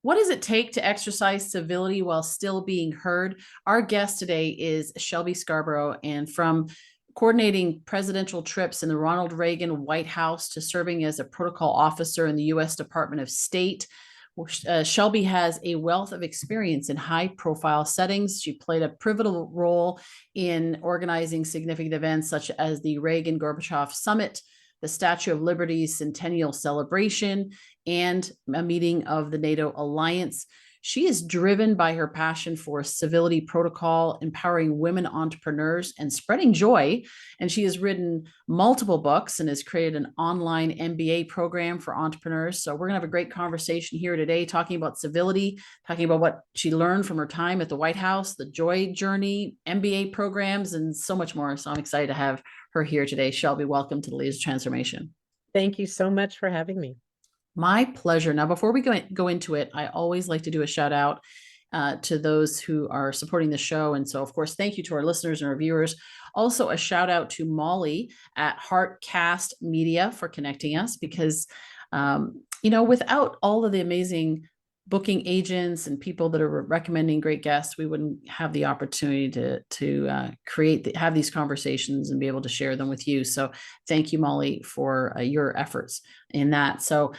What does it take to exercise civility while still being heard? Our guest today is Shelby Scarbrough, and from coordinating presidential trips in the Ronald Reagan White House to serving as a protocol officer in the U.S. Department of State, Shelby has a wealth of experience in high profile settings. She played a pivotal role in organizing significant events such as the Reagan Gorbachev Summit, the Statue of Liberty's centennial celebration, and a meeting of the NATO alliance. She is driven by her passion for civility protocol, empowering women entrepreneurs, and spreading joy. And she has written multiple books and has created an online MBA program for entrepreneurs. So we're going to have a great conversation here today, talking about civility, talking about what she learned from her time at the White House, the Joy Journey, MBA programs, and so much more. So I'm excited to have her here today. Shelby, welcome to the Leaders Transformation. Thank you so much for having me. My pleasure. Now, before we go into it, I always like to do a shout out to those who are supporting the show. And so, of course, thank you to our listeners and our viewers. Also, a shout out to Molly at Heartcast Media for connecting us because, without all of the amazing booking agents and people that are recommending great guests, we wouldn't have the opportunity to have these conversations and be able to share them with you. So thank you, Molly, for your efforts in that. So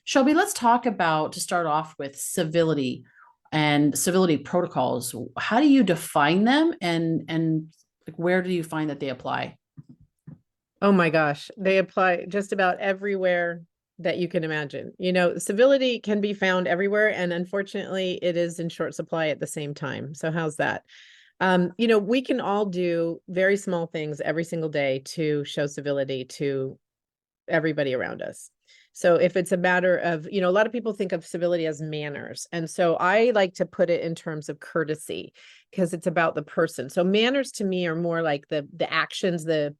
Shelby, let's talk about, to start off with, civility and civility protocols. How do you define them, and where do you find that they apply? Oh my gosh, they apply just about everywhere that you can imagine. Civility can be found everywhere, and unfortunately it is in short supply at the same time. So how's that? We can all do very small things every single day to show civility to everybody around us. So if it's a matter of, a lot of people think of civility as manners. And so I like to put it in terms of courtesy because it's about the person. So manners to me are more like the actions, the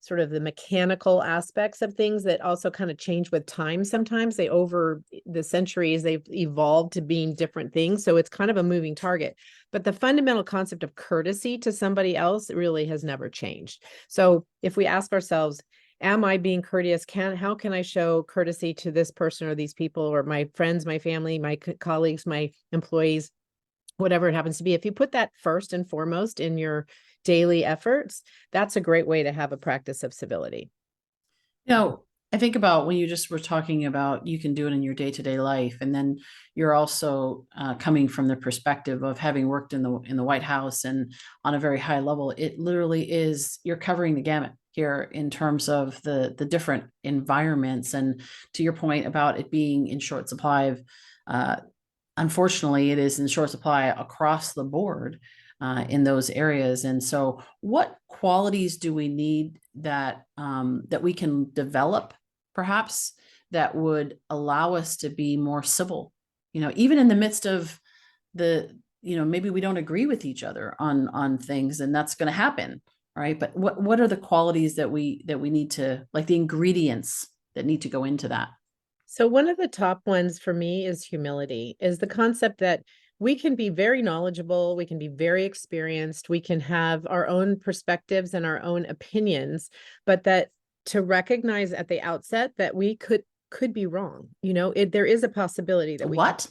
sort of the mechanical aspects of things that also kind of change with time. Sometimes over the centuries, they've evolved to being different things. So it's kind of a moving target. But the fundamental concept of courtesy to somebody else really has never changed. So if we ask ourselves, am I being courteous? How can I show courtesy to this person or these people or my friends, my family, my colleagues, my employees, whatever it happens to be? If you put that first and foremost in your daily efforts, that's a great way to have a practice of civility. I think about when you just were talking about you can do it in your day-to-day life, and then you're also coming from the perspective of having worked in the White House and on a very high level. It literally is, you're covering the gamut here in terms of the different environments. And to your point about it being in short supply, unfortunately, it is in short supply across the board. In those areas. And so what qualities do we need that we can develop, perhaps, that would allow us to be more civil, even in the midst of maybe we don't agree with each other on things, and that's going to happen, right? But what are the qualities that we need to, like, the ingredients that need to go into that? So one of the top ones for me is humility, is the concept that we can be very knowledgeable, we can be very experienced, we can have our own perspectives and our own opinions, but that to recognize at the outset that we could be wrong. There is a possibility that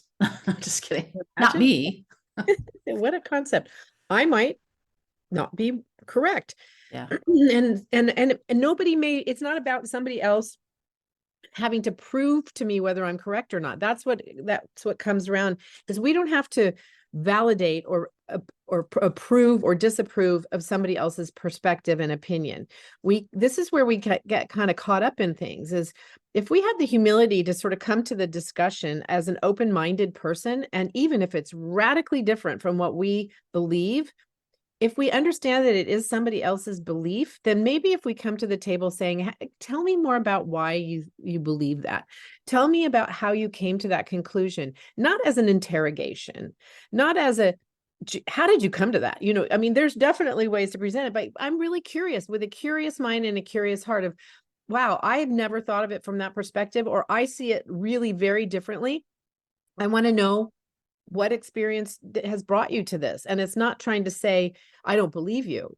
I'm just kidding. Not me. What a concept. I might not be correct. Yeah. And nobody it's not about somebody else having to prove to me whether I'm correct or not. That's what comes around, is we don't have to validate or approve or disapprove of somebody else's perspective and opinion. This is where we get kind of caught up in things, is if we have the humility to sort of come to the discussion as an open-minded person, and even if it's radically different from what we believe, if we understand that it is somebody else's belief, then maybe if we come to the table saying, tell me more about why you believe that. Tell me about how you came to that conclusion, not as an interrogation, not as how did you come to that? There's definitely ways to present it, but I'm really curious, with a curious mind and a curious heart, of, wow, I have never thought of it from that perspective, or I see it really very differently. I want to know what experience has brought you to this. And it's not trying to say, I don't believe you.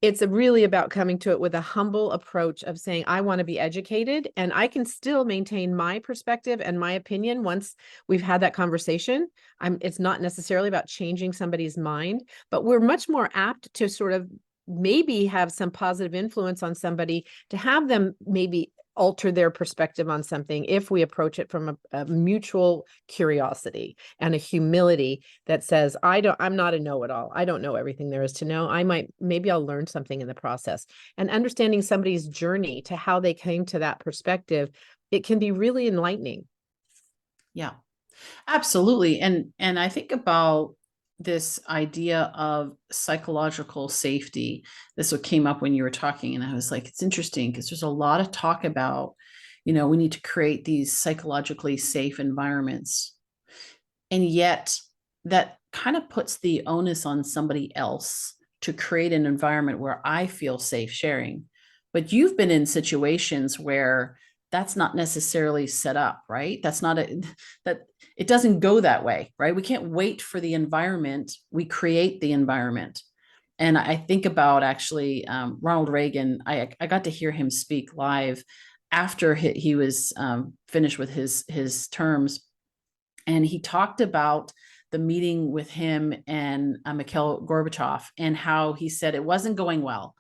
it's really about coming to it with a humble approach of saying, I want to be educated, and I can still maintain my perspective and my opinion once we've had that conversation. It's not necessarily about changing somebody's mind, but we're much more apt to sort of maybe have some positive influence on somebody, to have them maybe alter their perspective on something if we approach it from a mutual curiosity and a humility that says, I'm not a know-it-all. I don't know everything there is to know. Maybe I'll learn something in the process. And understanding somebody's journey to how they came to that perspective, it can be really enlightening. Yeah, absolutely. And I think about this idea of psychological safety. This what came up when you were talking, and I was like, it's interesting because there's a lot of talk about, we need to create these psychologically safe environments. And yet that kind of puts the onus on somebody else to create an environment where I feel safe sharing. But you've been in situations where that's not necessarily set up, right? That it doesn't go that way, right? We can't wait for the environment. We create the environment. And I think about actually Ronald Reagan. I got to hear him speak live after he was finished with his terms. And he talked about the meeting with him and Mikhail Gorbachev, and how he said it wasn't going well.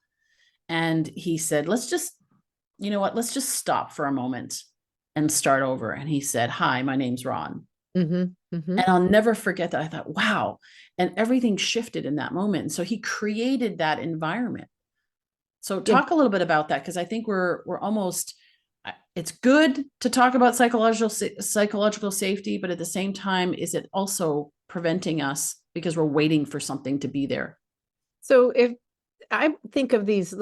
And he said, let's just stop for a moment and start over. And he said, hi, my name's Ron. Mm-hmm, mm-hmm. And I'll never forget that. I thought, wow. And everything shifted in that moment. And so he created that environment. So talk a little bit about that, because I think we're almost, it's good to talk about psychological safety, but at the same time, is it also preventing us because we're waiting for something to be there? So if I think of these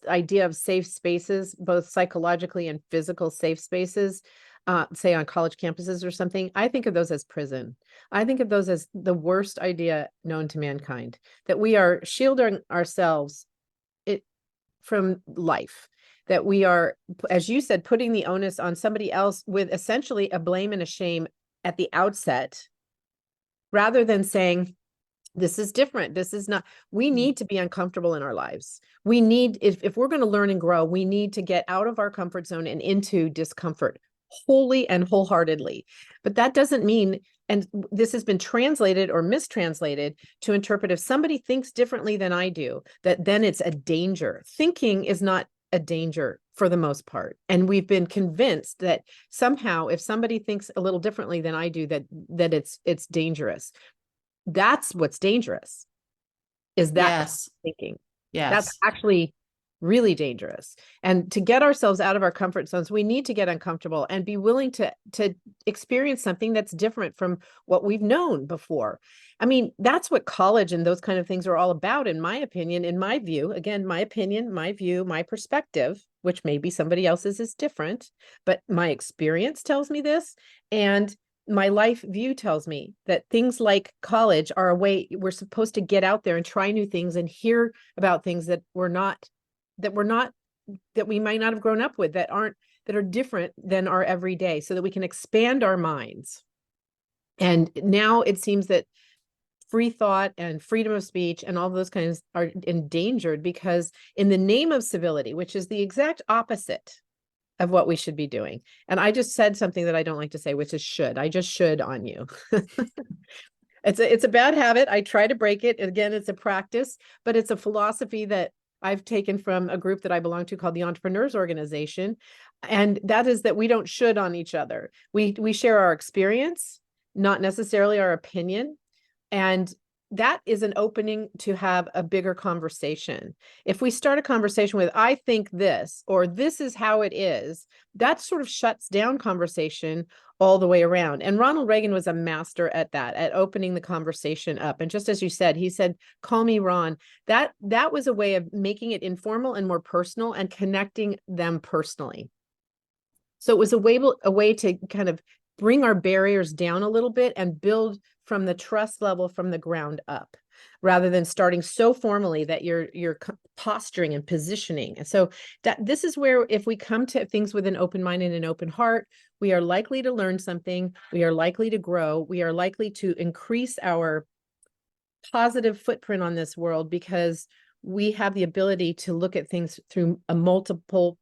idea of safe spaces, both psychologically and physical safe spaces, say on college campuses or something, I think of those as prison. I think of those as the worst idea known to mankind, that we are shielding ourselves from life, that we are, as you said, putting the onus on somebody else with essentially a blame and a shame at the outset, rather than saying, this is different. This is not, we need to be uncomfortable in our lives. We need, if we're going to learn and grow, we need to get out of our comfort zone and into discomfort wholly and wholeheartedly. But that doesn't mean, and this has been translated or mistranslated to interpret, if somebody thinks differently than I do, that then it's a danger. Thinking is not a danger for the most part. And we've been convinced that somehow if somebody thinks a little differently than I do, that it's dangerous. That's what's dangerous, is that Yes. thinking. Yes. That's actually really dangerous. And to get ourselves out of our comfort zones, we need to get uncomfortable and be willing to experience something that's different from what we've known before. I mean, that's what college and those kind of things are all about, in my opinion, in my view. Again, my opinion, my view, my perspective, which maybe somebody else's is different, but my experience tells me this. And my life view tells me that things like college are a way we're supposed to get out there and try new things and hear about things that we might not have grown up with, that are different than our everyday, so that we can expand our minds. And now it seems that free thought and freedom of speech and all those kinds are endangered, because in the name of civility, which is the exact opposite of what we should be doing. And I just said something that I don't like to say, which is should. I just should on you. It's a bad habit. I try to break it. Again, it's a practice, but it's a philosophy that I've taken from a group that I belong to called the Entrepreneurs Organization. And that is that we don't should on each other. We share our experience, not necessarily our opinion. And that is an opening to have a bigger conversation. If we start a conversation with, I think this, or this is how it is, that sort of shuts down conversation all the way around. And Ronald Reagan was a master at that, at opening the conversation up. And just as you said, he said, call me Ron. That was a way of making it informal and more personal and connecting them personally. So it was a way to kind of bring our barriers down a little bit and build from the trust level from the ground up, rather than starting so formally that you're posturing and positioning. And so this is where, if we come to things with an open mind and an open heart, we are likely to learn something. We are likely to grow. We are likely to increase our positive footprint on this world, because we have the ability to look at things through a multiple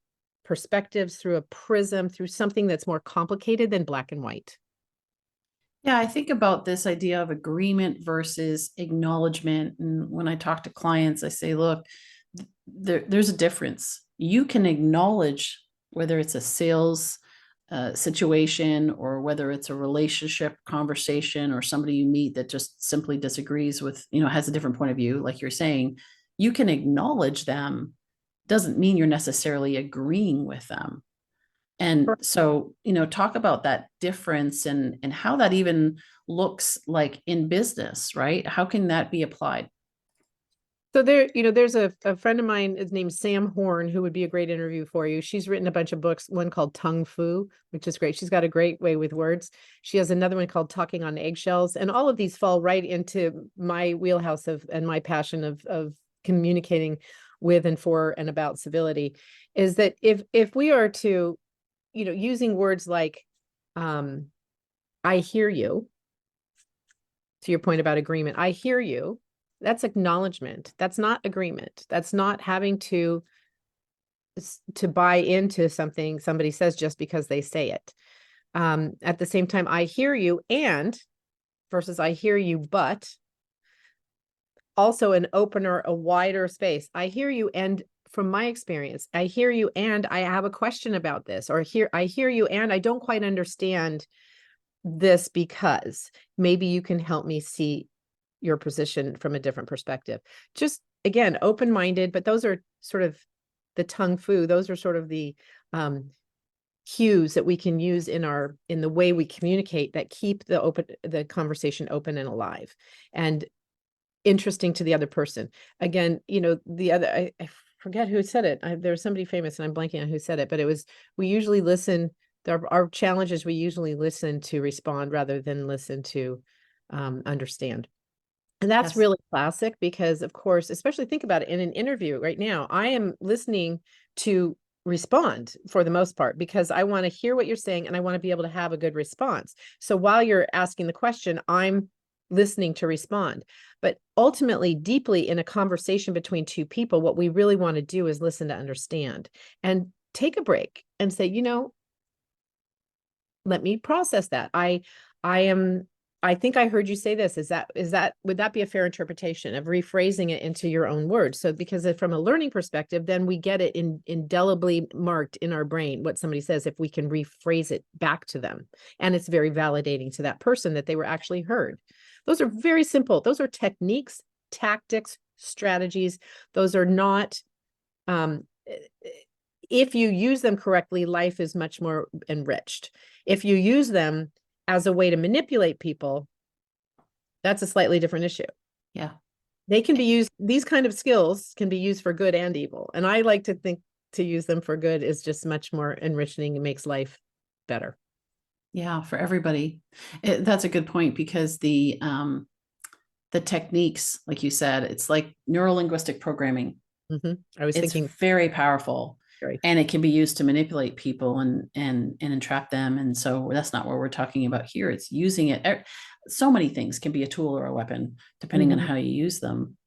perspectives, through a prism, through something that's more complicated than black and white. Yeah, I think about this idea of agreement versus acknowledgement. And when I talk to clients, I say, look, there's a difference. You can acknowledge whether it's a sales situation or whether it's a relationship conversation or somebody you meet that just simply disagrees with, has a different point of view, like you're saying, you can acknowledge them. Doesn't mean you're necessarily agreeing with them. And so, talk about that difference and how that even looks like in business, right? How can that be applied? So there's a friend of mine is named Sam Horn, who would be a great interview for you. She's written a bunch of books, one called Tung Fu, which is great. She's got a great way with words. She has another one called Talking on Eggshells. And all of these fall right into my wheelhouse and my passion of communicating with and for and about civility, is that if we are to, using words like, I hear you, to your point about agreement, I hear you. That's acknowledgement. That's not agreement. That's not having to buy into something somebody says just because they say it. At the same time, I hear you and versus I hear you, but also an opener, a wider space. I hear you. And from my experience, I hear you and I have a question about this, or I hear you and I don't quite understand this because maybe you can help me see your position from a different perspective. Just again, open-minded, but those are sort of the tongue fu. Those are sort of the cues that we can use in the way we communicate that keep the conversation open and alive and interesting to the other person. Again, I forget who said it. There was somebody famous and I'm blanking on who said it, but it was, we usually listen. Our challenge is we usually listen to respond rather than listen to understand. And that's Yes. really classic because, of course, especially think about it in an interview right now, I am listening to respond for the most part because I want to hear what you're saying and I want to be able to have a good response. So while you're asking the question, I'm listening to respond. But ultimately, deeply in a conversation between two people, what we really want to do is listen to understand and take a break and say, let me process that. I think I heard you say this. Would that be a fair interpretation of rephrasing it into your own words? So, because from a learning perspective, then we get it indelibly marked in our brain, what somebody says, if we can rephrase it back to them. And it's very validating to that person that they were actually heard. Those are very simple. Those are techniques, tactics, strategies. Those are not, if you use them correctly, life is much more enriched. If you use them as a way to manipulate people, that's a slightly different issue. Yeah. They can be used, these kind of skills can be used for good and evil. And I like to think to use them for good is just much more enriching and makes life better. Yeah, for everybody. That's a good point because the techniques, like you said, it's like neurolinguistic programming. I was It's thinking very powerful very. and it can be used to manipulate people and entrap them. And so that's not what we're talking about here. It's using it. So many things can be a tool or a weapon, depending on how you use them.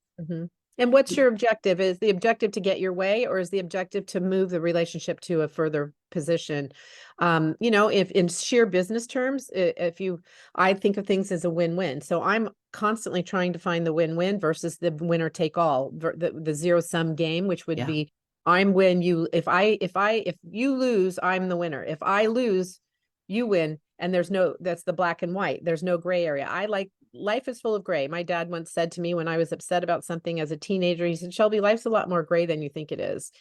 And what's your objective? Is the objective to get your way, or is the objective to move the relationship to a further position? If in sheer business terms, I think of things as a win-win. So I'm constantly trying to find the win-win versus the winner take all, the zero-sum game, which would be I'm win, if you lose, I'm the winner. If I lose, you win. And that's the black and white. There's no gray area. Life is full of gray. My dad once said to me when I was upset about something as a teenager, he said, Shelby, life's a lot more gray than you think it is.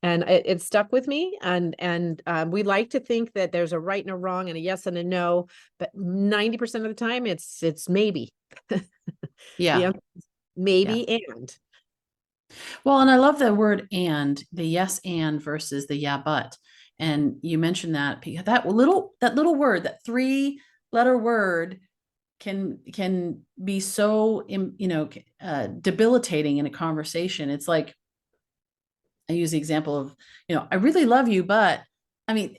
And it stuck with me. And we like to think that there's a right and a wrong and a yes and a no, but 90% of the time it's maybe. Yeah. Maybe and. Well, and I love the word and, the yes and versus the yeah but. And you mentioned that because that little word, that 3-letter word can be so debilitating in a conversation. It's like I use the example of, I really love you, but I mean,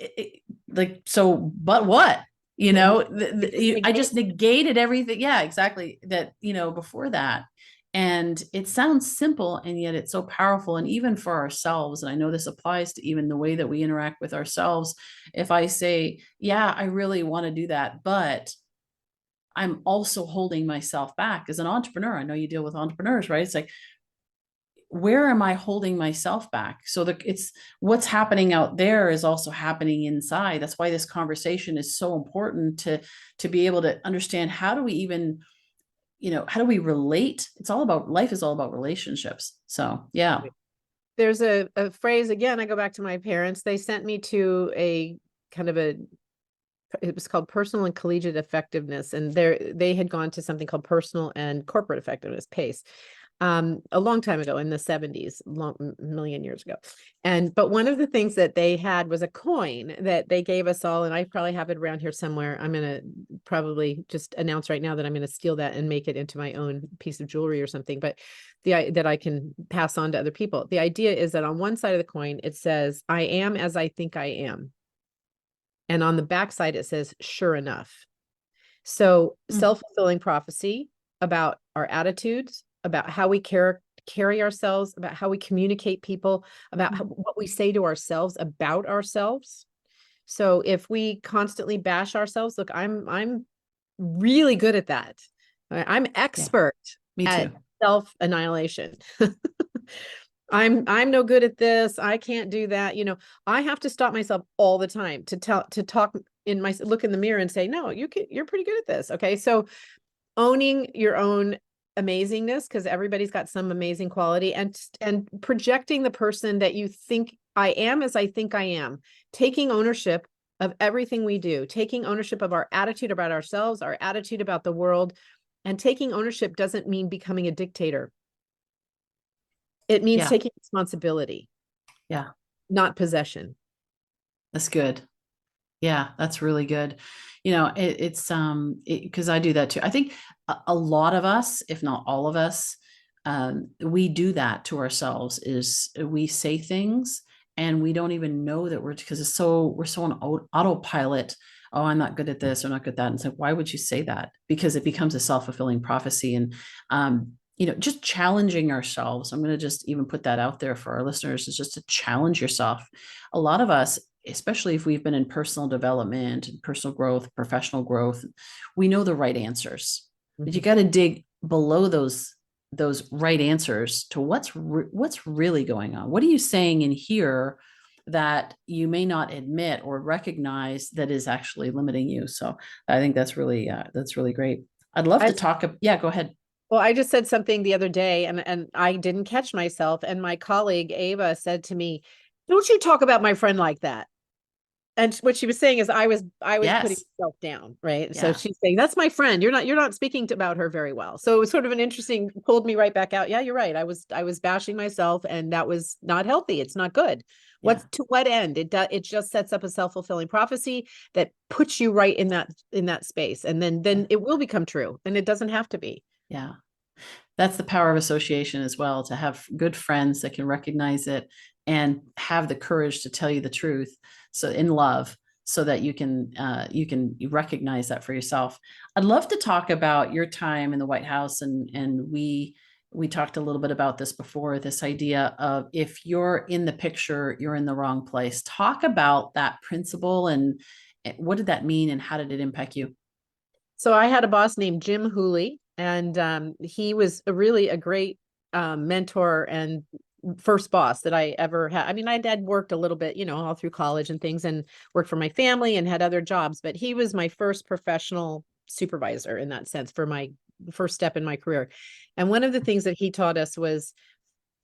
so, but what? I just negated everything. Yeah, exactly. That, before that. And it sounds simple, and yet it's so powerful. And even for ourselves, and I know this applies to even the way that we interact with ourselves. If I say, yeah, I really want to do that, but I'm also holding myself back as an entrepreneur. I know you deal with entrepreneurs, right? It's like, where am I holding myself back? So it's what's happening out there is also happening inside. That's why this conversation is so important to be able to understand, how do we even, how do we relate? It's all about, life is all about relationships. So yeah. There's a phrase, again, I go back to my parents. They sent me to a kind of it was called personal and collegiate effectiveness. And they had gone to something called personal and corporate effectiveness, PACE, a long time ago in the 70s, million years ago. But one of the things that they had was a coin that they gave us all. And I probably have it around here somewhere. I'm going to probably just announce right now that I'm going to steal that and make it into my own piece of jewelry or something, but that I can pass on to other people. The idea is that on one side of the coin, it says, I am as I think I am. And on the back side, it says, sure enough. So self-fulfilling prophecy about our attitudes, about how we carry ourselves, about how we communicate people, about what we say to ourselves about ourselves. So if we constantly bash ourselves, look, I'm really good at that. I'm expert at self-annihilation. I'm no good at this. I can't do that. I have to stop myself all the time to talk look in the mirror and say, no, you're pretty good at this. Okay. So owning your own amazingness, because everybody's got some amazing quality, and projecting the person that you think I am as I think I am, taking ownership of everything we do, taking ownership of our attitude about ourselves, our attitude about the world. And taking ownership doesn't mean becoming a dictator. It means taking responsibility. Yeah. Not possession. That's good. Yeah, that's really good. It's because I do that too. I think a lot of us, if not all of us, we do that to ourselves. Is we say things and we don't even know that because we're so on autopilot. Oh, I'm not good at this or not good at that. And so why would you say that? Because it becomes a self-fulfilling prophecy. And just challenging ourselves. I'm going to just even put that out there for our listeners, is just to challenge yourself. A lot of us, especially if we've been in personal development, personal growth, professional growth, we know the right answers, but you got to dig below those right answers to what's really going on. What are you saying in here that you may not admit or recognize that is actually limiting you? So I think that's really great. I'd love to talk. Yeah, go ahead. Well, I just said something the other day and I didn't catch myself. And my colleague, Ava, said to me, don't you talk about my friend like that. And what she was saying is I was putting myself down. Right. Yeah. So she's saying, that's my friend. You're not speaking about her very well. So it was sort of an interesting, pulled me right back out. Yeah, you're right. I was bashing myself, and that was not healthy. It's not good. Yeah. To what end? It just sets up a self-fulfilling prophecy that puts you right in that space. And then it will become true, and it doesn't have to be. Yeah. That's the power of association as well, to have good friends that can recognize it and have the courage to tell you the truth. So in love, so that you can recognize that for yourself. I'd love to talk about your time in the White House. And we talked a little bit about this before, this idea of, if you're in the picture, you're in the wrong place. Talk about that principle, and what did that mean, and how did it impact you? So I had a boss named Jim Hooley, and he was really a great mentor and first boss that I ever had. I mean, I had worked a little bit, all through college and things, and worked for my family and had other jobs, but he was my first professional supervisor in that sense, for my first step in my career. And one of the things that he taught us was,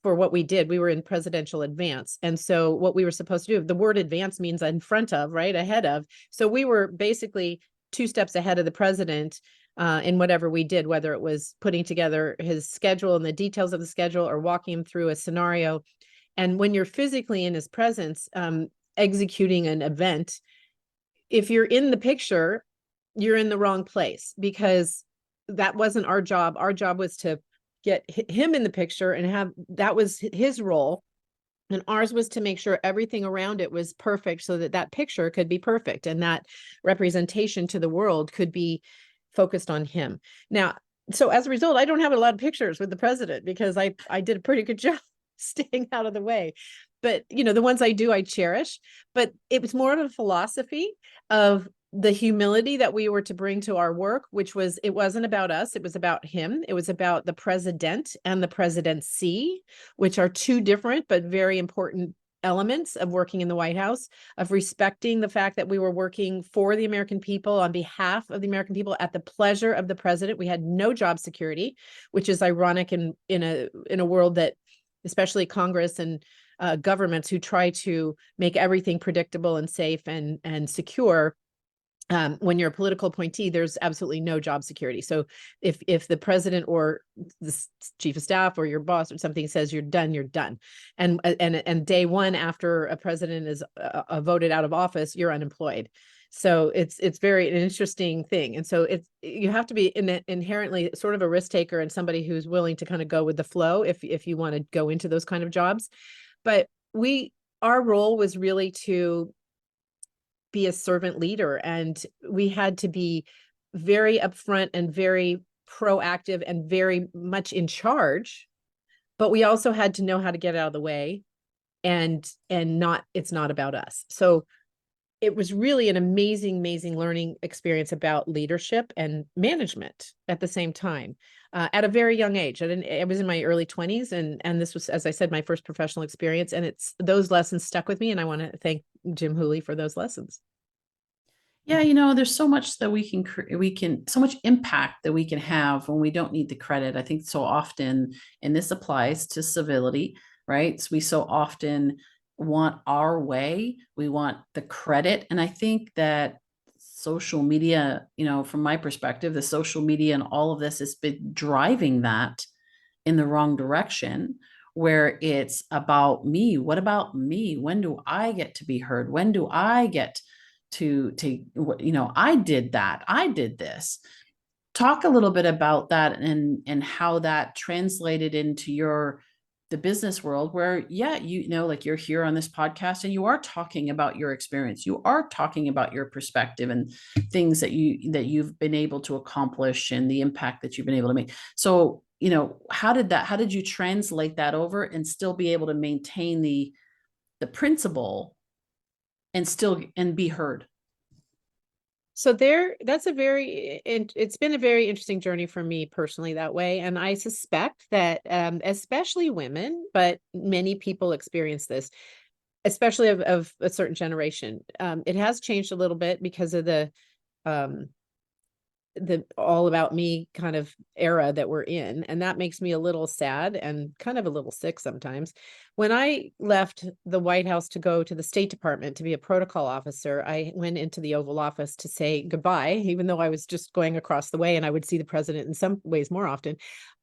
for what we did, we were in presidential advance. And so what we were supposed to do, the word advance means in front of, right? Ahead of. So we were basically 2 steps ahead of the president in whatever we did, whether it was putting together his schedule and the details of the schedule, or walking him through a scenario. And when you're physically in his presence, executing an event, if you're in the picture, you're in the wrong place, because that wasn't our job. Our job was to get him in the picture, and that was his role. And ours was to make sure everything around it was perfect, so that picture could be perfect, and that representation to the world could be focused on him. Now, so as a result, I don't have a lot of pictures with the president because I did a pretty good job staying out of the way. But, you know, the ones I do, I cherish. But it was more of a philosophy of the humility that we were to bring to our work, which was, it wasn't about us. It was about him. It was about the president and the presidency, which are two different but very important elements of working in the White House, of respecting the fact that we were working for the American people, on behalf of the American people, at the pleasure of the president. We had no job security, which is ironic in a world that, especially Congress and governments who try to make everything predictable and safe and secure. When you're a political appointee, there's absolutely no job security. So if the president or the chief of staff or your boss or something says you're done, you're done. And day one after a president is voted out of office, you're unemployed. So it's very an interesting thing. And so you have to be inherently sort of a risk taker and somebody who's willing to kind of go with the flow if you want to go into those kind of jobs. But our role was really to be a servant leader, and we had to be very upfront and very proactive and very much in charge, but we also had to know how to get out of the way and it's not about us. So it was really an amazing learning experience about leadership and management at the same time, at a very young age. I was in my early 20s, and this was, as I said, my first professional experience, and those lessons stuck with me. And I want to thank Jim Hooley for those lessons. Yeah, there's so much that so much impact that we can have when we don't need the credit. I think so often, and this applies to civility, right? So we so often want our way, we want the credit. And I think that social media, from my perspective, the social media and all of this has been driving that in the wrong direction, where it's about me. What about me? When do I get to be heard? When do I get to I did that, I did this. Talk a little bit about that and how that translated into the business world, where like you're here on this podcast and you are talking about your experience, you are talking about your perspective and things that you've been able to accomplish and the impact that you've been able to make. So how did you translate that over and still be able to maintain the principle and be heard? So it's been a very interesting journey for me personally that way. And I suspect that, especially women, but many people experience this, especially of a certain generation. It has changed a little bit because of the all about me kind of era that we're in. And that makes me a little sad and kind of a little sick sometimes. When I left the White House to go to the State Department to be a protocol officer, I went into the Oval Office to say goodbye, even though I was just going across the way and I would see the president in some ways more often.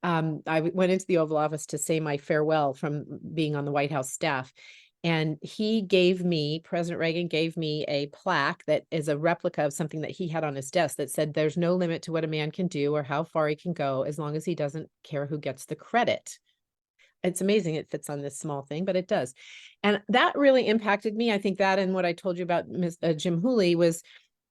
I went into the Oval Office to say my farewell from being on the White House staff. And President Reagan gave me a plaque that is a replica of something that he had on his desk that said, "There's no limit to what a man can do or how far he can go as long as he doesn't care who gets the credit." It's amazing it fits on this small thing, but it does. And that really impacted me. I think that, and what I told you about Jim Hooley was,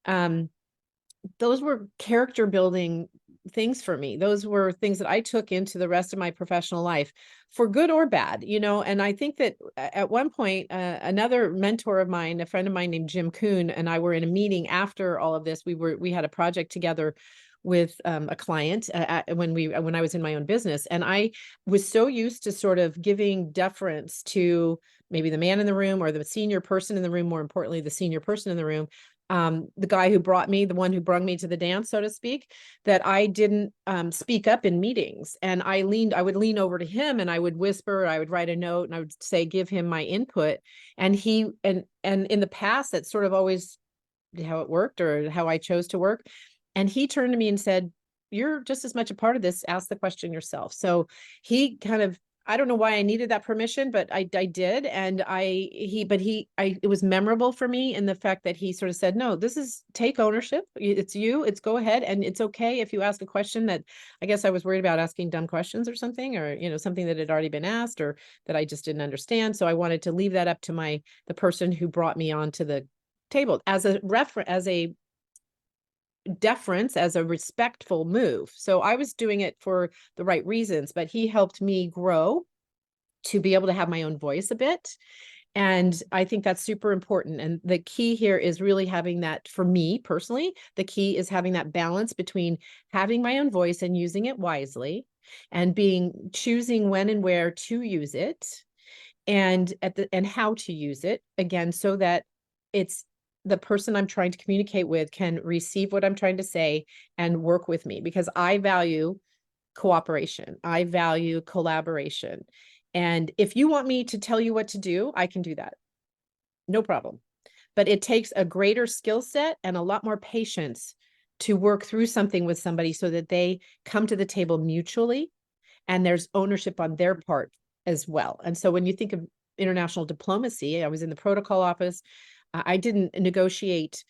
those were character building things for me. Those were things that I took into the rest of my professional life, for good or bad, and I think that at one point, another mentor of mine, a friend of mine named Jim Kuhn, and I were in a meeting after all of this. We had a project together with a client when I was in my own business. And I was so used to sort of giving deference to maybe the man in the room or the senior person in the room, more importantly, the senior person in the room, the guy who the one who brung me to the dance, so to speak, that I didn't speak up in meetings. And I would lean over to him and I would whisper, I would write a note and I would say, give him my input. And and in the past, that's sort of always how it worked or how I chose to work. And he turned to me and said, "You're just as much a part of this. Ask the question yourself." So he kind of, I don't know why I needed that permission, but I did. And it was memorable for me in the fact that he sort of said, "No, take ownership. It's you, go ahead. And it's okay if you ask a question that," I guess I was worried about asking dumb questions or something, or, something that had already been asked or that I just didn't understand. So I wanted to leave that up to the person who brought me onto the table as a deference as a respectful move. So I was doing it for the right reasons, but he helped me grow to be able to have my own voice a bit. And I think that's super important. And the key here is really having that, for me personally, the key is having that balance between having my own voice and using it wisely, and choosing when and where to use it, and how to use it, again, so that it's the person I'm trying to communicate with can receive what I'm trying to say and work with me, because I value cooperation. I value collaboration. And if you want me to tell you what to do, I can do that. No problem. But it takes a greater skill set and a lot more patience to work through something with somebody so that they come to the table mutually and there's ownership on their part as well. And so when you think of international diplomacy, I was in the protocol office. I didn't negotiate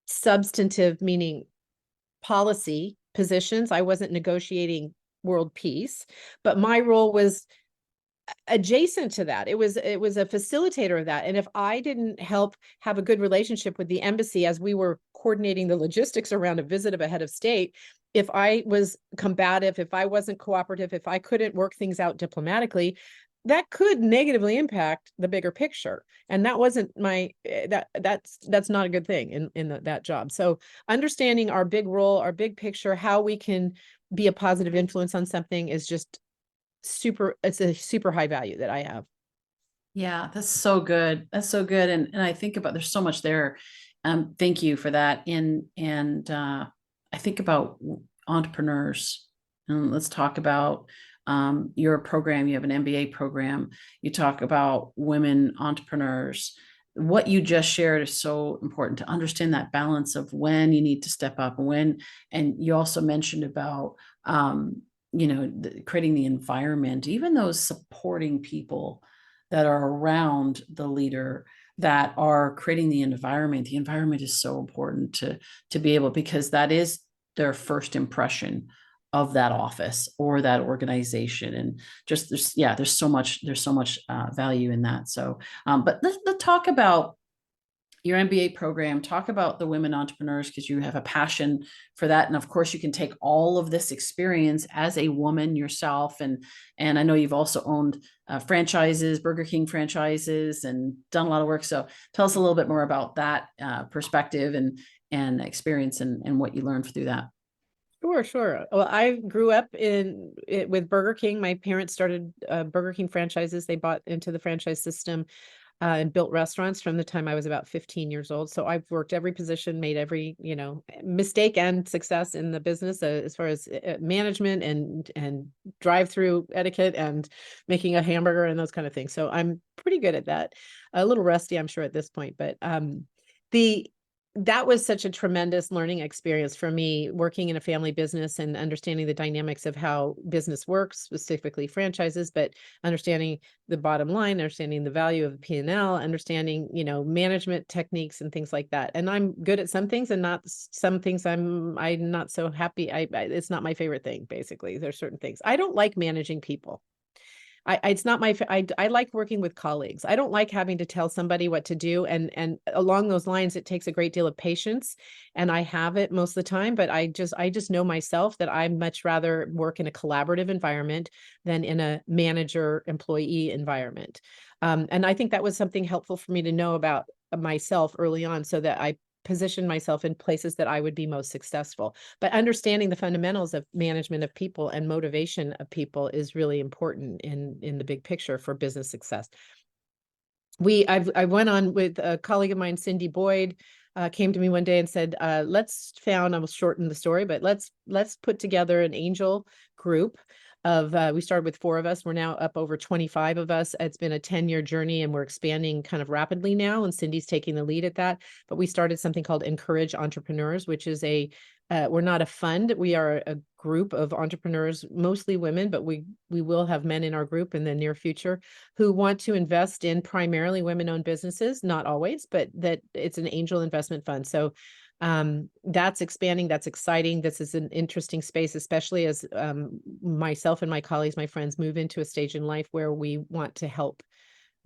substantive, meaning policy positions. I wasn't negotiating world peace, but my role was adjacent to that. It was a facilitator of that. And if I didn't help have a good relationship with the embassy as we were coordinating the logistics around a visit of a head of state, if I was combative, if I wasn't cooperative, if I couldn't work things out diplomatically, that could negatively impact the bigger picture. And that wasn't that's not a good thing in that job. So understanding our big role, our big picture, how we can be a positive influence on something is just it's a super high value that I have. Yeah, that's so good. That's so good. And I think about, there's so much there. Thank you for that. And I think about entrepreneurs, and let's talk about your program. You have an MBA program. You talk about women entrepreneurs. What you just shared is so important to understand that balance of when you need to step up and when, and you also mentioned about, creating the environment, even those supporting people that are around the leader that are creating the environment. The environment is so important to be able, because that is their first impression of that office or that organization. And just there's so much value in that. So but let's talk about your MBA program. Talk about the women entrepreneurs, because you have a passion for that. And of course, you can take all of this experience as a woman yourself. And I know you've also owned franchises, Burger King franchises, and done a lot of work. So tell us a little bit more about that perspective and experience and what you learned through that. Sure. Well, I grew up with Burger King. My parents started Burger King franchises. They bought into the franchise system and built restaurants from the time I was about 15 years old. So I've worked every position, made every, mistake and success in the business, as far as management and drive-through etiquette and making a hamburger and those kind of things. So I'm pretty good at that. A little rusty, I'm sure, at this point, but that was such a tremendous learning experience for me, working in a family business and understanding the dynamics of how business works, specifically franchises, but understanding the bottom line, understanding the value of P&L, understanding, management techniques and things like that. And I'm good at some things, and not some things I'm not so happy. It's not my favorite thing, basically. There's certain things. I don't like managing people. It's not I like working with colleagues. I don't like having to tell somebody what to do. And along those lines, it takes a great deal of patience, and I have it most of the time, but I just know myself that I much rather work in a collaborative environment than in a manager employee environment. And I think that was something helpful for me to know about myself early on, so that I position myself in places that I would be most successful. But understanding the fundamentals of management of people and motivation of people is really important in the big picture for business success. I went on with a colleague of mine, Cindy Boyd, came to me one day and said, I will shorten the story, but let's put together an angel group of, we started with 4 of us. We're now up over 25 of us. It's been a 10-year journey, and we're expanding kind of rapidly now, and Cindy's taking the lead at that. But we started something called Encourage Entrepreneurs, which is we're not a fund. We are a group of entrepreneurs, mostly women, but we will have men in our group in the near future who want to invest in primarily women-owned businesses, not always, but that it's an angel investment fund. So that's expanding. That's exciting. This is an interesting space, especially as myself and my colleagues, my friends, move into a stage in life where we want to help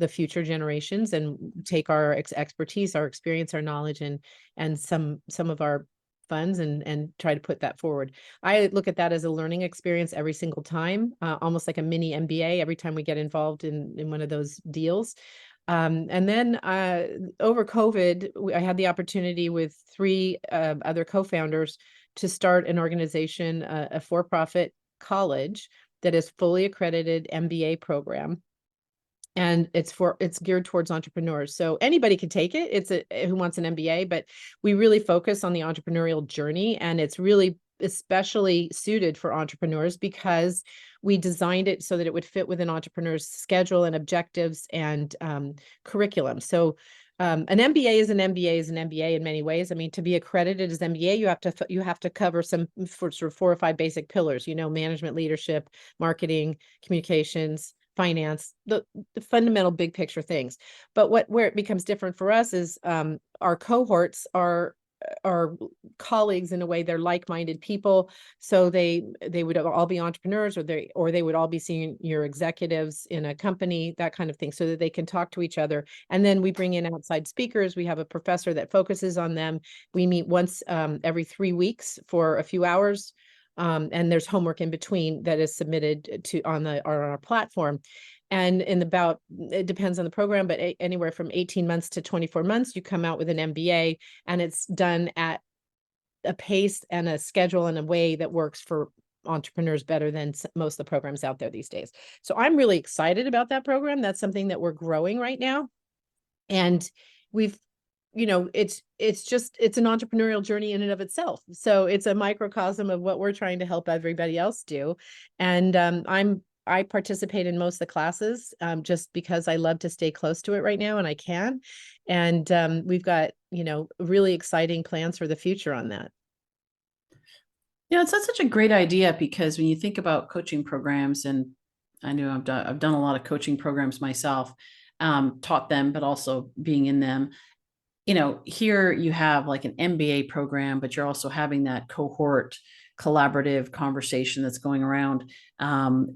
the future generations and take our expertise, our experience, our knowledge, and some of our funds and try to put that forward. I look at that as a learning experience every single time, almost like a mini MBA every time we get involved in one of those deals. And then over COVID, I had the opportunity with three other co-founders to start an organization, a for-profit college that is fully accredited MBA program. And it's geared towards entrepreneurs. So anybody can take it. It's who wants an MBA, but we really focus on the entrepreneurial journey, and it's really especially suited for entrepreneurs because we designed it so that it would fit with an entrepreneur's schedule and objectives and curriculum. So an MBA is an MBA is an MBA in many ways. I mean, to be accredited as MBA, you have to cover some for sort of 4 or 5 basic pillars, management, leadership, marketing, communications, finance, the fundamental big picture things. But where it becomes different for us is our cohorts are colleagues in a way. They're like-minded people, so they would all be entrepreneurs, or they would all be senior executives in a company, that kind of thing, so that they can talk to each other. And then we bring in outside speakers. We have a professor that focuses on them. We meet once every 3 weeks for a few hours. And there's homework in between that is submitted on our platform. And it depends on the program, but anywhere from 18 months to 24 months, you come out with an MBA, and it's done at a pace and a schedule and a way that works for entrepreneurs better than most of the programs out there these days. So I'm really excited about that program. That's something that we're growing right now. And we've it's an entrepreneurial journey in and of itself. So it's a microcosm of what we're trying to help everybody else do. And I participate in most of the classes just because I love to stay close to it right now, and I can. And we've got, really exciting plans for the future on that. Yeah, it's such a great idea, because when you think about coaching programs, and I know I've done a lot of coaching programs myself, taught them, but also being in them. Here you have like an MBA program, but you're also having that cohort collaborative conversation that's going around.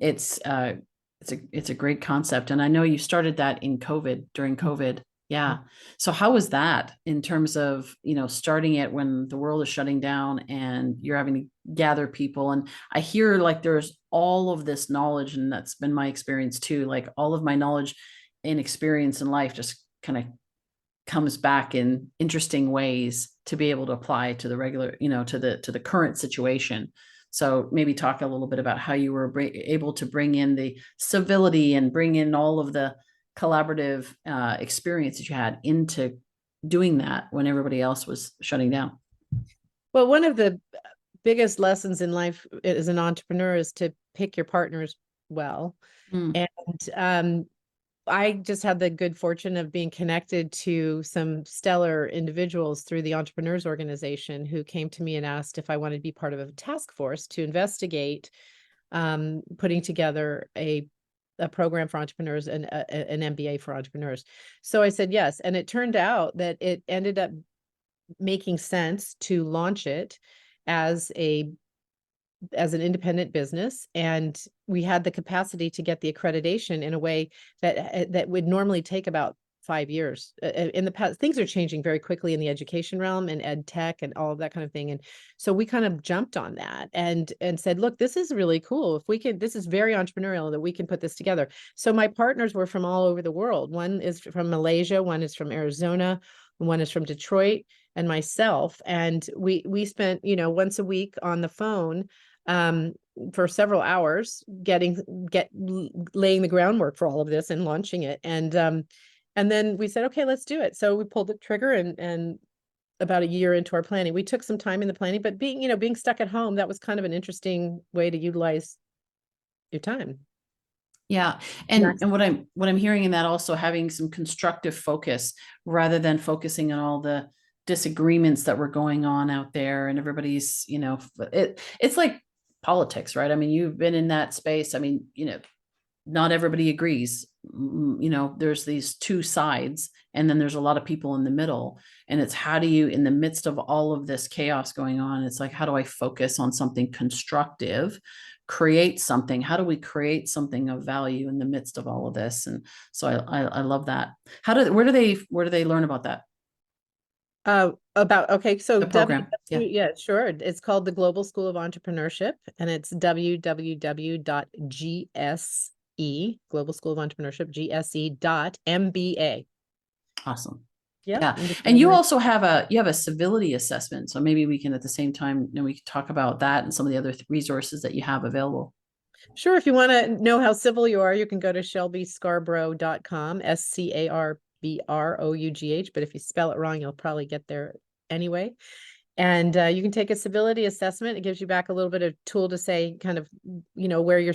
It's a great concept. And I know you started that during COVID. Yeah. So how was that in terms of, starting it when the world is shutting down and you're having to gather people? And I hear like there's all of this knowledge, and that's been my experience too. Like all of my knowledge and experience in life just kind of comes back in interesting ways to be able to apply to the regular, to the current situation. So maybe talk a little bit about how you were able to bring in the civility and bring in all of the collaborative experience that you had into doing that when everybody else was shutting down. Well, one of the biggest lessons in life as an entrepreneur is to pick your partners well. And I just had the good fortune of being connected to some stellar individuals through the Entrepreneurs Organization who came to me and asked if I wanted to be part of a task force to investigate putting together a program for entrepreneurs and an MBA for entrepreneurs. So I said yes. And it turned out that it ended up making sense to launch it as an independent business, and we had the capacity to get the accreditation in a way that would normally take about 5 years. In the past, things are changing very quickly in the education realm and ed tech and all of that kind of thing. And so we kind of jumped on that and said, look, this is really cool. If we can, this is very entrepreneurial that we can put this together. So my partners were from all over the world. One is from Malaysia, one is from Arizona, one is from Detroit, and myself. And we spent, once a week on the phone for several hours laying the groundwork for all of this and launching it. And then we said, okay, let's do it. So we pulled the trigger, and about a year into our planning, we took some time in the planning, but being stuck at home, that was kind of an interesting way to utilize your time. Yeah. And what I'm hearing in that, also having some constructive focus rather than focusing on all the disagreements that were going on out there, and everybody's, it's like politics, right? I mean, you've been in that space. I mean, not everybody agrees. There's these two sides, and then there's a lot of people in the middle. And it's how do you, in the midst of all of this chaos going on, it's like, how do I focus on something constructive create something. How do we create something of value in the midst of all of this? And so I love that. Where do they learn about that? Okay, so The program. Yeah. yeah, sure. It's called the Global School of Entrepreneurship, and it's www.gse, Global School of Entrepreneurship, gse.mba. Awesome. Yeah. Yeah. And And you also have a civility assessment. So maybe we can at the same time, we can talk about that and some of the other resources that you have available. Sure. If you want to know how civil you are, you can go to shelbyscarbrough.com, Scarbrough. But if you spell it wrong, you'll probably get there anyway. And you can take a civility assessment. It gives you back a little bit of tool to say kind of, where you're,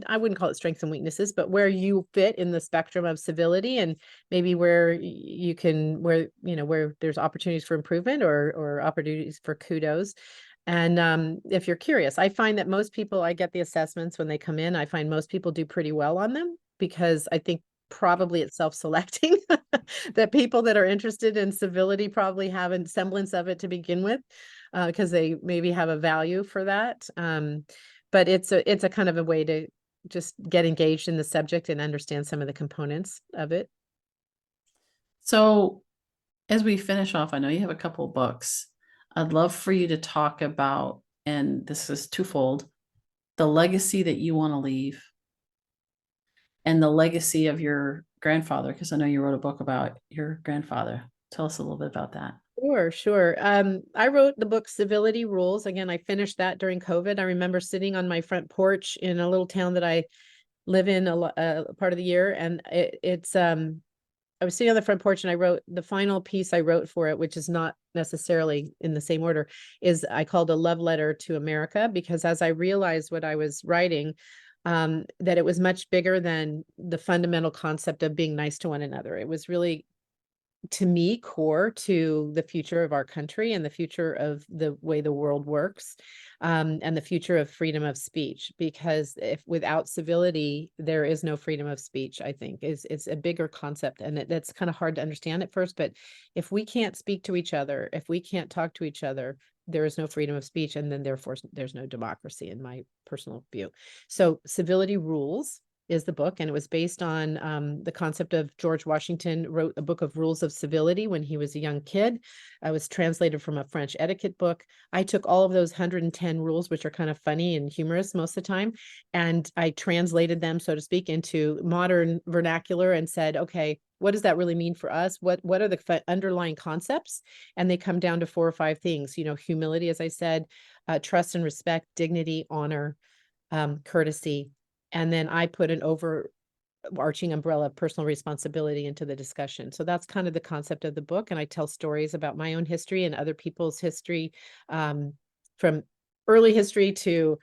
I wouldn't call it strengths and weaknesses, but where you fit in the spectrum of civility, and maybe where you can, where there's opportunities for improvement or opportunities for kudos. And if you're curious, I find that most people, I get the assessments when they come in, I find most people do pretty well on them, because I think probably it's self-selecting that people that are interested in civility probably have a semblance of it to begin with, because they maybe have a value for that. But it's a kind of a way to just get engaged in the subject and understand some of the components of it. So as we finish off, I know you have a couple of books. I'd love for you to talk about, and this is twofold, the legacy that you want to leave and the legacy of your grandfather, because I know you wrote a book about your grandfather. Tell us a little bit about that. Sure, sure. I wrote the book Civility Rules. Again, I finished that during COVID. I remember sitting on my front porch in a little town that I live in a part of the year, and I was sitting on the front porch, and I wrote the final piece I wrote for it, which is not necessarily in the same order, is I called a love letter to America, because as I realized what I was writing, that it was much bigger than the fundamental concept of being nice to one another. It was really, to me, core to the future of our country and the future of the way the world works, and the future of freedom of speech. Because if without civility, there is no freedom of speech, I think it's a bigger concept, and that's kind of hard to understand at first. But if we can't speak to each other, if we can't talk to each other, there is no freedom of speech, and then therefore there's no democracy, in my personal view. So Civility Rules is the book, and it was based on the concept of George Washington wrote a book of rules of civility when he was a young kid. It was translated from a French etiquette book. I took all of those 110 rules, which are kind of funny and humorous most of the time, and I translated them, so to speak, into modern vernacular and said, okay, what does that really mean for us? What are the underlying concepts? And they come down to 4 or 5 things, humility, as I said, trust and respect, dignity, honor, courtesy. And then I put an overarching umbrella of personal responsibility into the discussion. So that's kind of the concept of the book. And I tell stories about my own history and other people's history, from early history to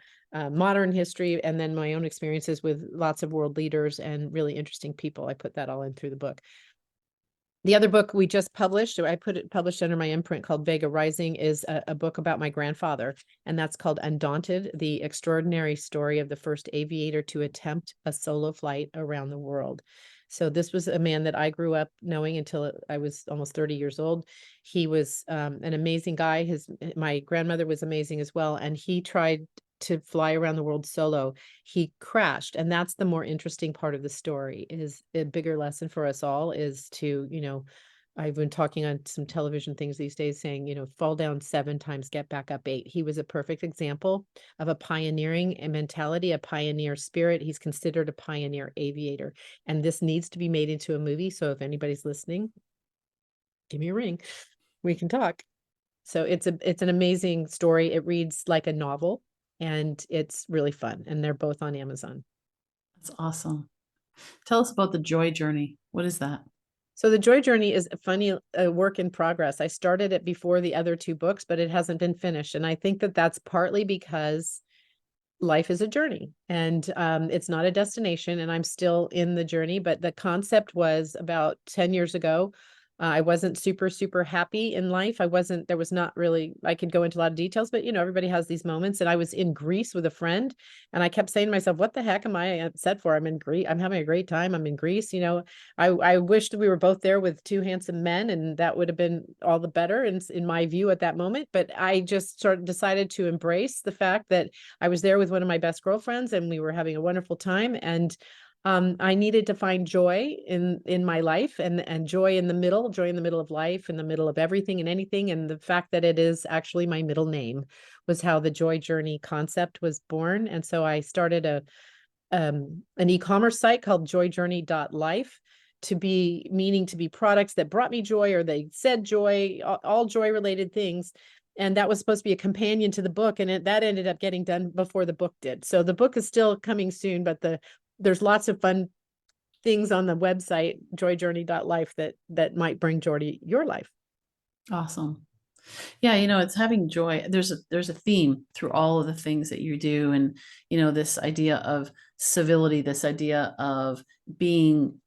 modern history, and then my own experiences with lots of world leaders and really interesting people. I put that all in through the book. The other book we just published, or I published under my imprint, called Vega Rising, is a book about my grandfather, and that's called Undaunted: The Extraordinary Story of the First Aviator to Attempt a Solo Flight Around the World. So this was a man that I grew up knowing until I was almost 30 years old. He was an amazing guy. My grandmother was amazing as well, and he tried to fly around the world solo. He crashed, and that's the more interesting part of the story. Is a bigger lesson for us all is to, I've been talking on some television things these days saying, fall down 7 times, get back up 8. He was a perfect example of a pioneering mentality, a pioneer spirit. He's considered a pioneer aviator, and this needs to be made into a movie. So if anybody's listening, give me a ring. We can talk. So it's an amazing story. It reads like a novel, and it's really fun. And they're both on Amazon. That's awesome. Tell us about the joy journey. What is that? So the joy journey is a work in progress. I started it before the other 2 books, but it hasn't been finished. And I think that that's partly because life is a journey, and it's not a destination, and I'm still in the journey. But the concept was, about 10 years ago, I wasn't super, super happy in life. There was not really, I could go into a lot of details, but everybody has these moments. And I was in Greece with a friend, and I kept saying to myself, what the heck am I upset for? I'm in Greece. I'm having a great time. I'm in Greece. I wished we were both there with two handsome men, and that would have been all the better in my view at that moment. But I just sort of decided to embrace the fact that I was there with one of my best girlfriends, and we were having a wonderful time. And I needed to find joy in my life, and joy in the middle of life, in the middle of everything and anything. And the fact that it is actually my middle name was how the joy journey concept was born. And so I started an e-commerce site called joyjourney.life, to be products that brought me joy, or they said joy, all joy related things. And that was supposed to be a companion to the book, and that ended up getting done before the book did. So the book is still coming soon, but there's lots of fun things on the website, joyjourney.life, that might bring joy to your life. Awesome. Yeah, it's having joy. There's a theme through all of the things that you do. And, this idea of civility, this idea of being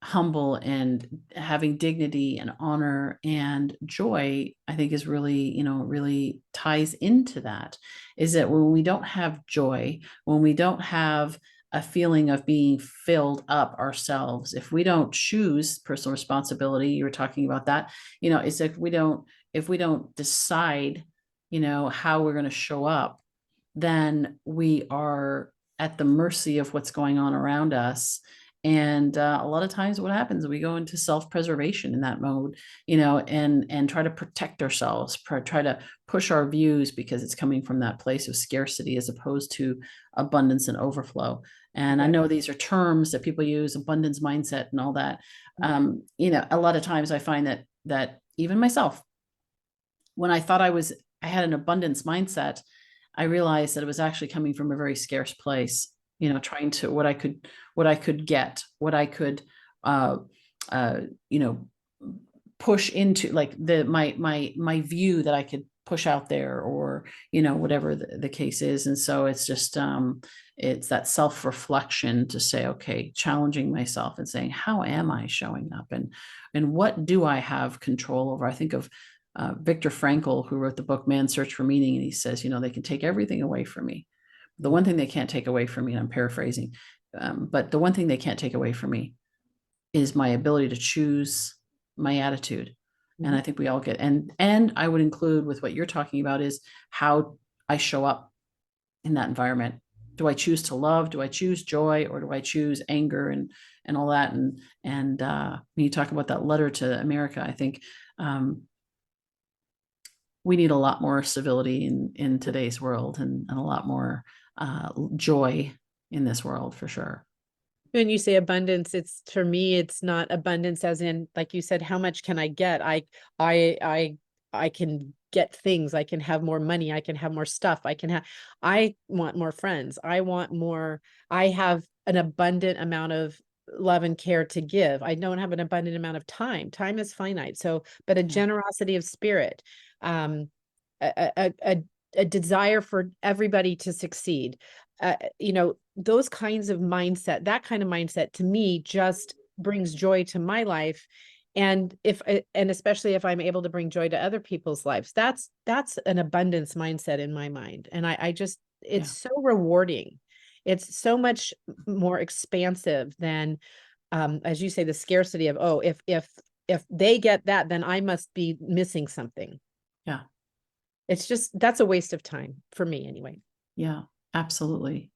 humble and having dignity and honor and joy, I think is really, really ties into that. Is that when we don't have joy, when we don't have a feeling of being filled up ourselves, if we don't choose personal responsibility, you were talking about that, it's like if we don't decide, how we're going to show up, then we are at the mercy of what's going on around us. And a lot of times what happens, we go into self-preservation in that mode, and try to protect ourselves, try to push our views because it's coming from that place of scarcity as opposed to abundance and overflow. And I know these are terms that people use, abundance mindset and all that. A lot of times I find that even myself, when I thought I had an abundance mindset, I realized that it was actually coming from a very scarce place, trying to what I could get, what I could, push into, like my view that I could push out there, or, whatever the case is. And so it's just, it's that self-reflection to say, okay, challenging myself and saying, how am I showing up, and what do I have control over? I think of Viktor Frankl, who wrote the book Man's Search for Meaning, and he says, they can take everything away from me. The one thing they can't take away from me, and I'm paraphrasing, but the one thing they can't take away from me is my ability to choose my attitude. And I think we all get, and I would include with what you're talking about is how I show up in that environment. Do I choose to love? Do I choose joy, or do I choose anger and all that? And when you talk about that letter to America, I think we need a lot more civility in today's world, and a lot more joy in this world, for sure. When you say abundance, for me, it's not abundance as in, like you said, how much can I get? I can get things. I can have more money. I can have more stuff. I want more friends. I have an abundant amount of love and care to give. I don't have an abundant amount of time. Time is finite. So, but a generosity of spirit, a desire for everybody to succeed. Those kinds of mindset, that kind of mindset to me just brings joy to my life. And especially if I'm able to bring joy to other people's lives, that's an abundance mindset in my mind. And it's so rewarding. It's so much more expansive than, as you say, the scarcity of, oh, if they get that, then I must be missing something. Yeah. It's just, that's a waste of time for me anyway. Yeah, absolutely.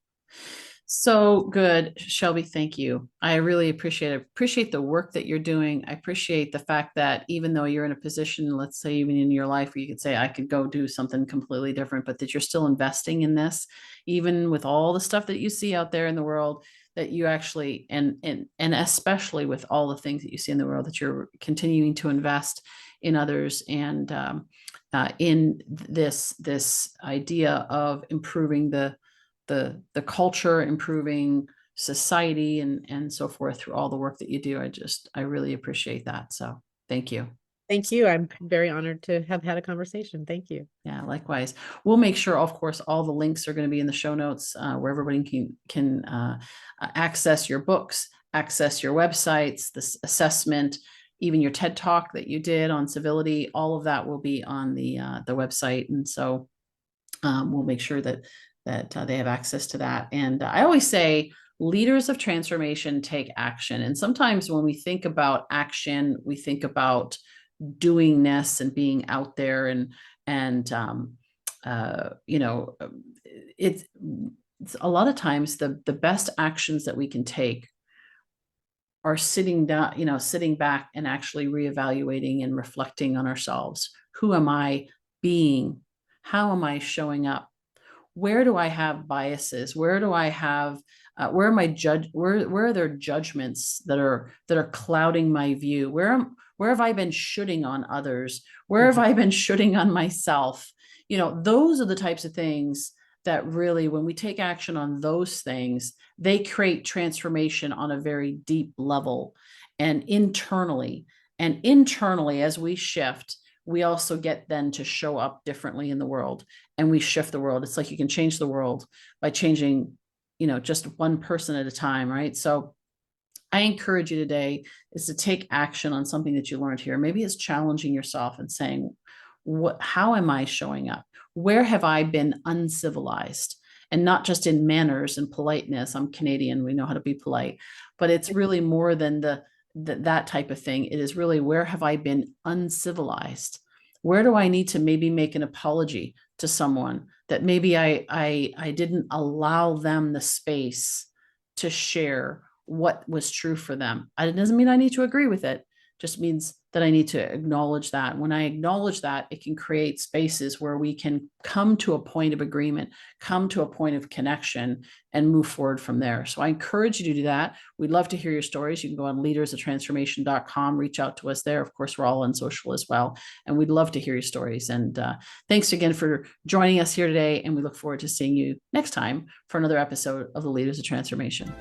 So good, Shelby. Thank you. I really appreciate the work that you're doing. I appreciate the fact that even though you're in a position, let's say even in your life where you could say, I could go do something completely different, but that you're still investing in this, even with all the stuff that you see out there in the world, that you actually, and especially with all the things that you see in the world, that you're continuing to invest in others, and in this idea of improving the culture, improving society, and so forth through all the work that you do. I really appreciate that. So thank you. Thank you. I'm very honored to have had a conversation. Thank you. Yeah, likewise. We'll make sure, of course, all the links are going to be in the show notes, where everybody can access your books, access your websites, this assessment, even your TED talk that you did on civility, all of that will be on the website. And so we'll make sure that they have access to that. And I always say, leaders of transformation take action. And sometimes when we think about action, we think about doingness and being out there, and it's a lot of times the best actions that we can take are sitting down, sitting back and actually reevaluating and reflecting on ourselves. Who am I being? How am I showing up? Where do I have biases? Where do I have where am I where are there judgments that are clouding my view? Where have I been shooting on others? Where have I been shooting on myself? Those are the types of things that really, when we take action on those things, they create transformation on a very deep level and internally. And internally, as we shift, we also get then to show up differently in the world, and we shift the world. It's like you can change the world by changing, just one person at a time, right? So I encourage you today is to take action on something that you learned here. Maybe it's challenging yourself and saying, how am I showing up? Where have I been uncivilized? And not just in manners and politeness. I'm Canadian, we know how to be polite, but it's really more than that type of thing. It is really, where have I been uncivilized? Where do I need to maybe make an apology to someone that maybe I didn't allow them the space to share what was true for them? It doesn't mean I need to agree with it. Just means that I need to acknowledge that. When I acknowledge that, it can create spaces where we can come to a point of agreement, come to a point of connection, and move forward from there. So I encourage you to do that. We'd love to hear your stories. You can go on leadersoftransformation.com, reach out to us there. Of course, we're all on social as well, and we'd love to hear your stories. And thanks again for joining us here today, and we look forward to seeing you next time for another episode of the Leaders of Transformation.